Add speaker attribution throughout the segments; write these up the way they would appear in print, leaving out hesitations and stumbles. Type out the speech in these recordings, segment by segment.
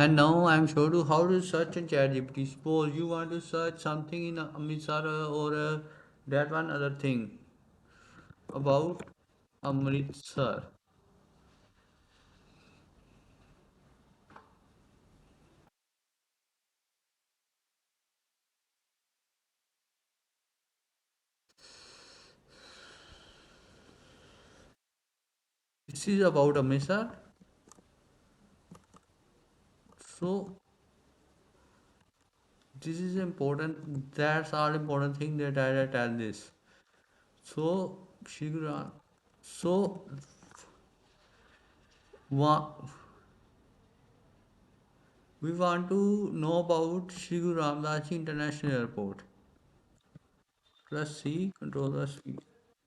Speaker 1: And now I'm sure to how to search in ChatGPT. Suppose you want to search something in Amritsar or that one other thing about Amritsar. This is about Amritsar. So this is important. That's all important thing that I tell this. So Shigura. So wa- we want to know about Shri Ramdas International Airport. Press C, control the C.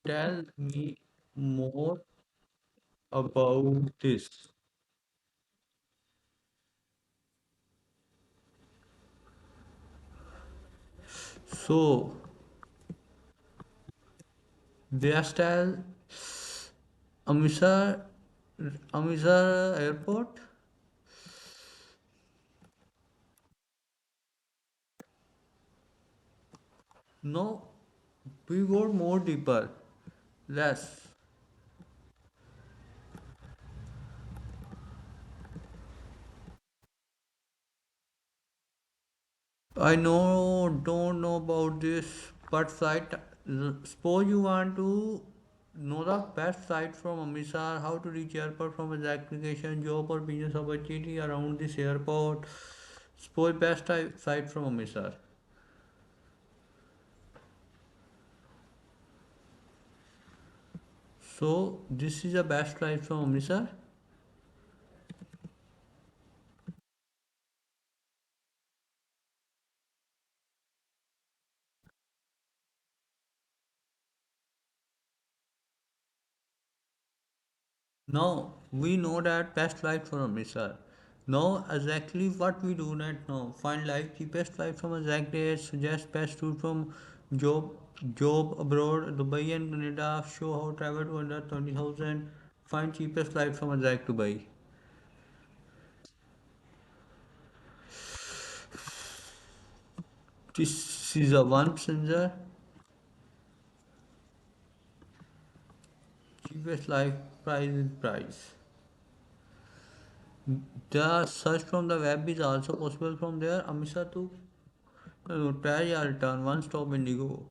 Speaker 1: Tell me more about this. So, their style, Amritsar, Amritsar Airport. No, we go more deeper. Less. I know, don't know about this, but site. Suppose you want to know the best site from Amritsar, how to reach airport from his application, job or business opportunity around this airport. Suppose best site from Amritsar. So this is the best site from Amritsar. Now we know that best flight from Amritsar. Now exactly what we do not know. Find like cheapest flight from exact date, suggest best route from job abroad, Dubai and Canada, show how travel to under 20,000. Find cheapest flight from exact Dubai. This is a one passenger, cheapest life price is price. The search from the web is also possible from there. Amritsar to try or return one stop Indigo.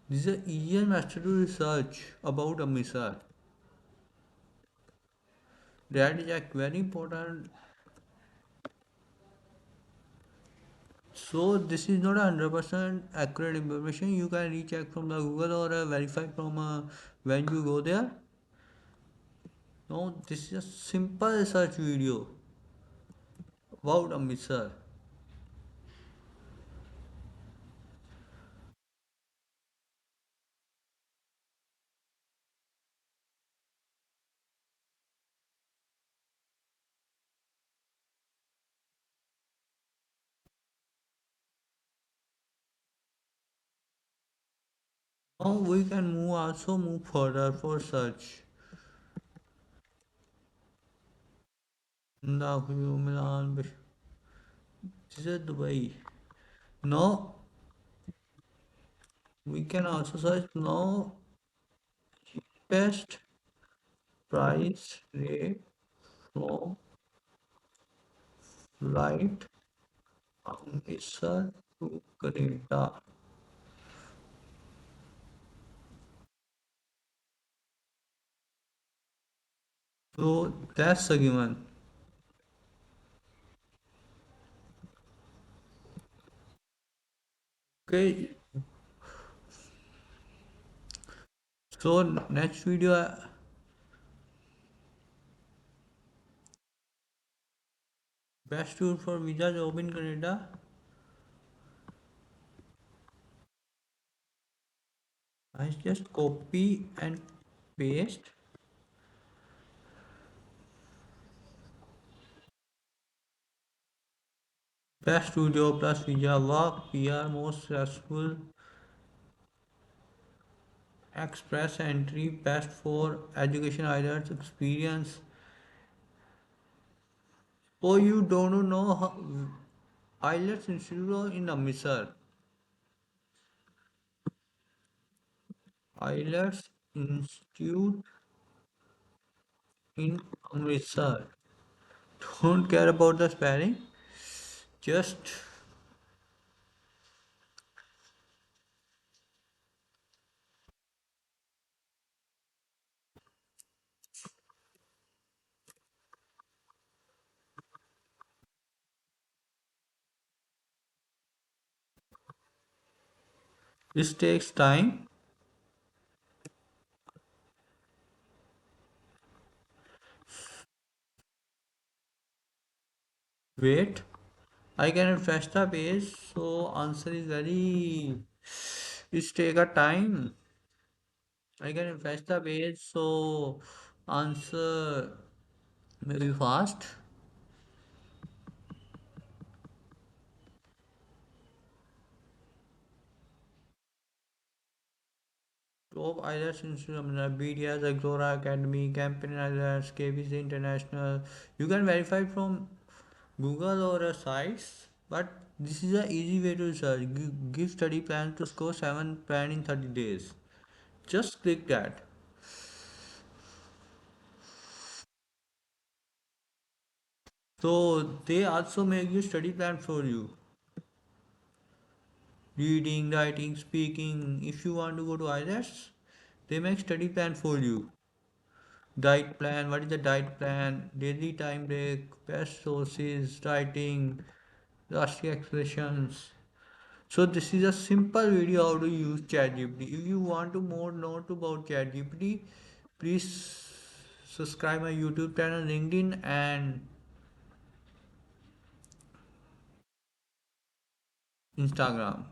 Speaker 1: This is a easier method to research about Amritsar. That is a very important. So this is not a 100% accurate information. You can recheck from the Google or verify from when you go there. No, this is a simple research video about Amritsar. Now we can move further for search. Milan, this is Dubai. Now we can also search now best price rate from flight Amritsar to Canada. So that's a given. Okay, so next video, best tool for visa job in Canada. I just copy and paste. Best tool job plus visa work, PR most stressful, express entry, best for education items, experience, Oh, you don't know how, IELTS Institute in Amritsar. IELTS Institute in Amritsar. Don't care about the spelling. Just this takes time. Wait, I can refresh the page. So answer is very. It take a time. I can refresh the page. So answer maybe fast. Top IELTS Institute, BTS, Exora Academy, Campaign IELTS, KBC International. You can verify from Google or a sites, but this is a easy way to search. Give study plan to score 7 plan in 30 days. Just click that. So they also make you study plan for you. Reading, writing, speaking. If you want to go to IELTS, they make study plan for you. Diet plan, what is the diet plan? Daily time break, best sources, writing, rusty expressions. So this is a simple video how to use ChatGPT. If you want to more know about ChatGPT, please subscribe my YouTube channel, LinkedIn, and Instagram.